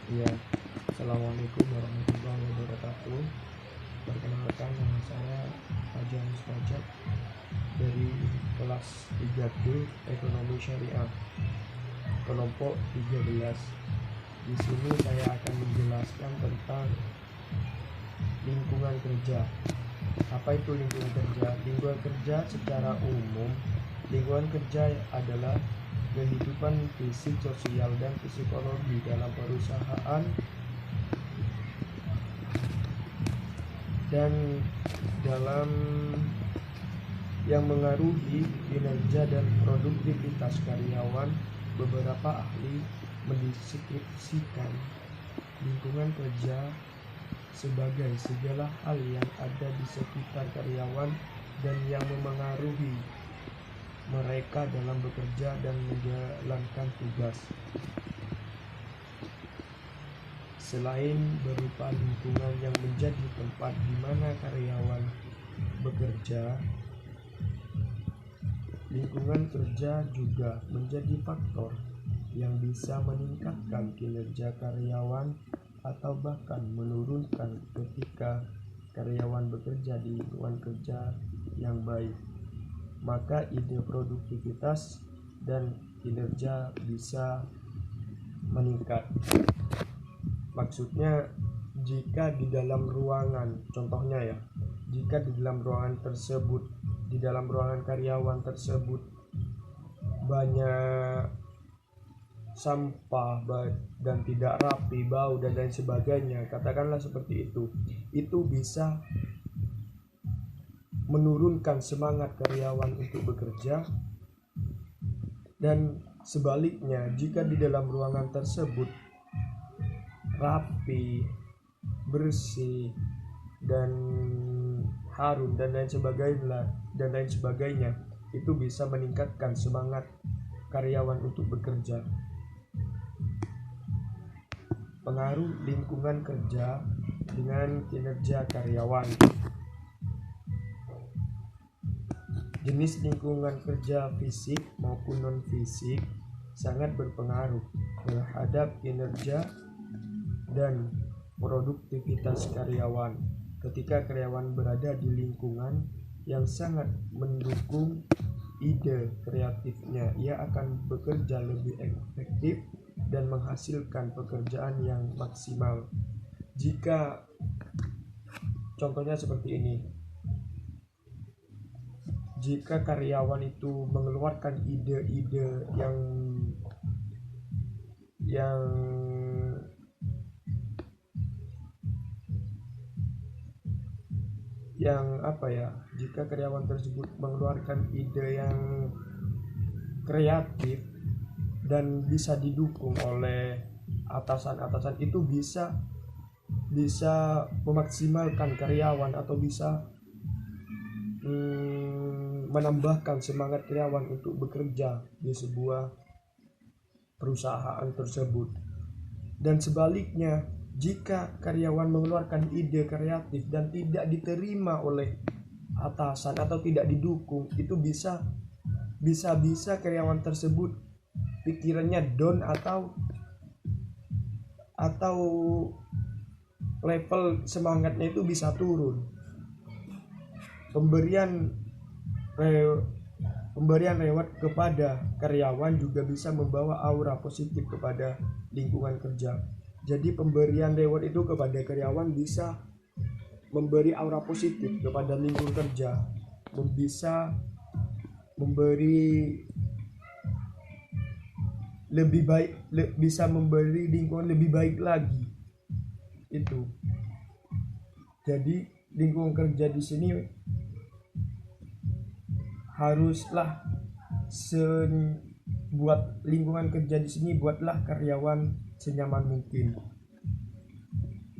Ya, Assalamualaikum warahmatullahi wabarakatuh. Perkenalkan, nama saya Fajar Mustajab dari kelas 3B Ekonomi Syariah, kelompok 13. Di sini saya akan menjelaskan tentang lingkungan kerja. Apa itu lingkungan kerja? Lingkungan kerja secara umum, lingkungan kerja adalah kehidupan fisik, sosial, dan psikologi dalam perusahaan dan dalam yang mengaruhi kinerja dan produktivitas karyawan. Beberapa ahli mendeskripsikan lingkungan kerja sebagai segala hal yang ada di sekitar karyawan dan yang memengaruhi mereka dalam bekerja dan menjalankan tugas. Selain berupa lingkungan yang menjadi tempat di mana karyawan bekerja, lingkungan kerja juga menjadi faktor yang bisa meningkatkan kinerja karyawan atau bahkan menurunkan ketika karyawan bekerja di lingkungan kerja yang baik. Maka ide produktivitas dan kinerja bisa meningkat. Maksudnya, jika di dalam ruangan, contohnya ya, jika di dalam ruangan tersebut, di dalam ruangan karyawan tersebut banyak sampah dan tidak rapi, bau dan lain sebagainya, katakanlah seperti itu bisa menurunkan semangat karyawan untuk bekerja. Dan sebaliknya, jika di dalam ruangan tersebut rapi, bersih, dan harum dan lain sebagainya, itu bisa meningkatkan semangat karyawan untuk bekerja. Pengaruh lingkungan kerja dengan kinerja karyawan. Jenis lingkungan kerja fisik maupun non-fisik sangat berpengaruh terhadap kinerja dan produktivitas karyawan. Ketika karyawan berada di lingkungan yang sangat mendukung ide kreatifnya, ia akan bekerja lebih efektif dan menghasilkan pekerjaan yang maksimal. Jika contohnya seperti ini, jika karyawan itu mengeluarkan ide-ide jika karyawan tersebut mengeluarkan ide yang kreatif dan bisa didukung oleh atasan-atasan, itu bisa memaksimalkan karyawan atau bisa menambahkan semangat karyawan untuk bekerja di sebuah perusahaan tersebut. Dan sebaliknya, jika karyawan mengeluarkan ide kreatif dan tidak diterima oleh atasan atau tidak didukung, itu bisa karyawan tersebut pikirannya down atau level semangatnya itu bisa turun. Pemberian reward kepada karyawan juga bisa membawa aura positif kepada lingkungan kerja. Jadi pemberian reward itu kepada karyawan bisa memberi aura positif kepada lingkungan kerja, bisa memberi lebih baik, bisa memberi lingkungan lebih baik lagi. Itu. Jadi lingkungan kerja di sini haruslah buat lingkungan kerja di sini, buatlah karyawan senyaman mungkin.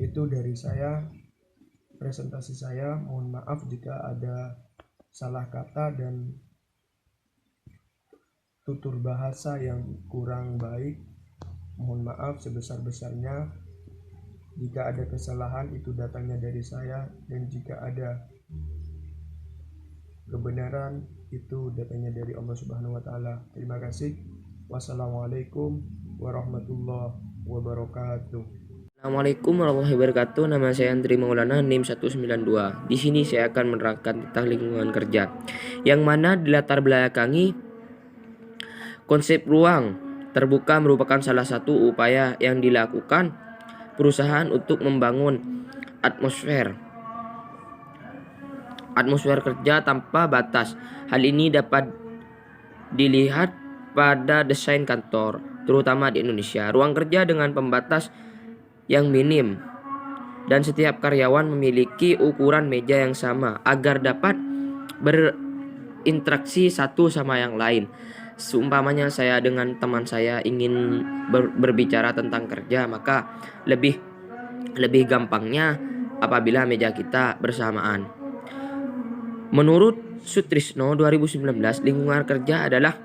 Itu dari saya, presentasi saya. Mohon maaf jika ada salah kata dan tutur bahasa yang kurang baik. Mohon maaf sebesar-besarnya. Jika ada kesalahan, itu datangnya dari saya, dan jika ada kebenaran, itu datangnya dari Allah Subhanahu wa Ta'ala. Terima kasih. Wassalamualaikum warahmatullahi wabarakatuh. Assalamualaikum warahmatullahi wabarakatuh. Nama saya Andri Maulana, NIM 192. Di sini saya akan menerangkan tentang lingkungan kerja, yang mana dilatar belakangi konsep ruang terbuka merupakan salah satu upaya yang dilakukan perusahaan untuk membangun atmosfer kerja tanpa batas. Hal ini dapat dilihat pada desain kantor, terutama di Indonesia. Ruang kerja dengan pembatas yang minim dan setiap karyawan memiliki ukuran meja yang sama agar dapat berinteraksi satu sama yang lain. Seumpamanya saya dengan teman saya ingin berbicara tentang kerja, maka lebih gampangnya apabila meja kita bersamaan. Menurut Sutrisno 2019, lingkungan kerja adalah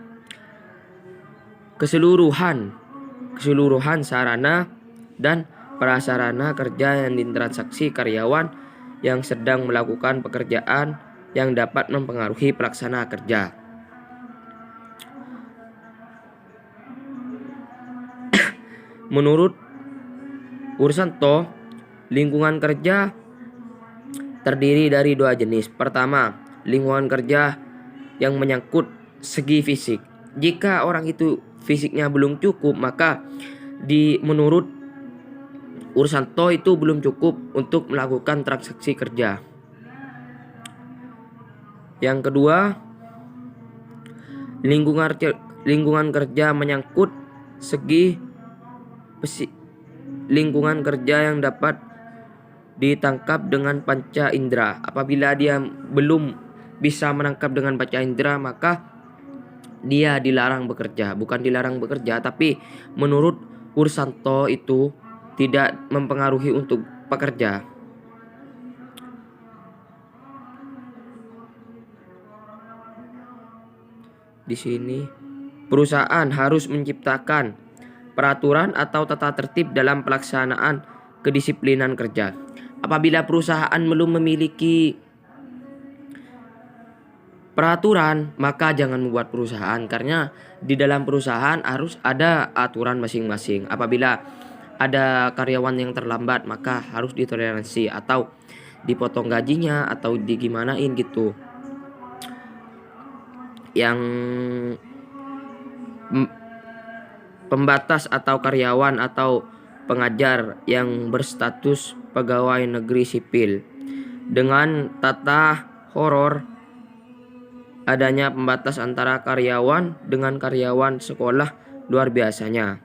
keseluruhan sarana dan prasarana kerja yang ditransaksi karyawan yang sedang melakukan pekerjaan yang dapat mempengaruhi pelaksana kerja. Menurut Ursanto, lingkungan kerja terdiri dari dua jenis. Pertama, lingkungan kerja yang menyangkut segi fisik. Jika orang itu fisiknya belum cukup, maka menurut Ursanto itu belum cukup untuk melakukan transaksi kerja. Yang kedua, lingkungan kerja menyangkut segi lingkungan kerja yang dapat ditangkap dengan panca indera. Apabila dia belum bisa menangkap dengan panca indera, maka dia dilarang bekerja. Bukan dilarang bekerja, tapi menurut Ursanto itu tidak mempengaruhi untuk pekerja. Di sini, perusahaan harus menciptakan peraturan atau tata tertib dalam pelaksanaan kedisiplinan kerja. Apabila perusahaan belum memiliki peraturan, maka jangan membuat perusahaan, karena di dalam perusahaan harus ada aturan masing-masing. Apabila ada karyawan yang terlambat, maka harus ditoleransi atau dipotong gajinya atau digimanain gitu. Yang pembatas atau karyawan atau pengajar yang berstatus pegawai negeri sipil dengan tata horor, adanya pembatas antara karyawan dengan karyawan sekolah luar biasanya.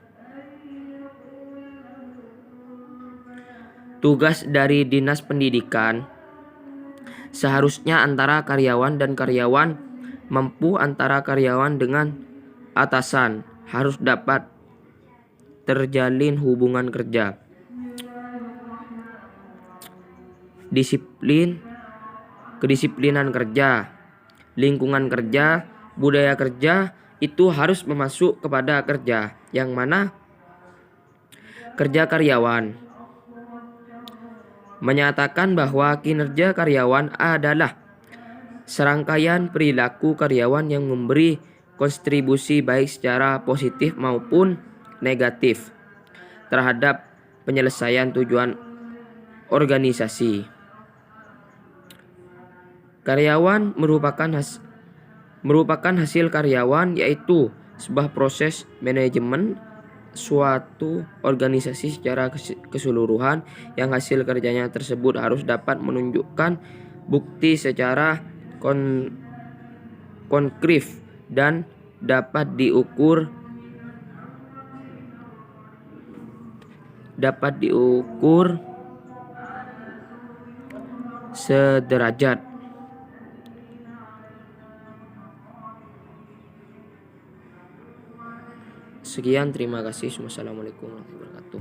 Tugas dari Dinas Pendidikan seharusnya antara karyawan dan karyawan mampu, antara karyawan dengan atasan harus dapat terjalin hubungan kerja. Kedisiplinan kerja, lingkungan kerja, budaya kerja itu harus memasuk kepada kerja, yang mana kerja karyawan menyatakan bahwa kinerja karyawan adalah serangkaian perilaku karyawan yang memberi kontribusi baik secara positif maupun negatif terhadap penyelesaian tujuan organisasi. Karyawan merupakan hasil karyawan, yaitu sebuah proses manajemen suatu organisasi secara keseluruhan yang hasil kerjanya tersebut harus dapat menunjukkan bukti secara konkret dan dapat diukur sederajat. Sekian, terima kasih. Wassalamualaikum warahmatullahi wabarakatuh.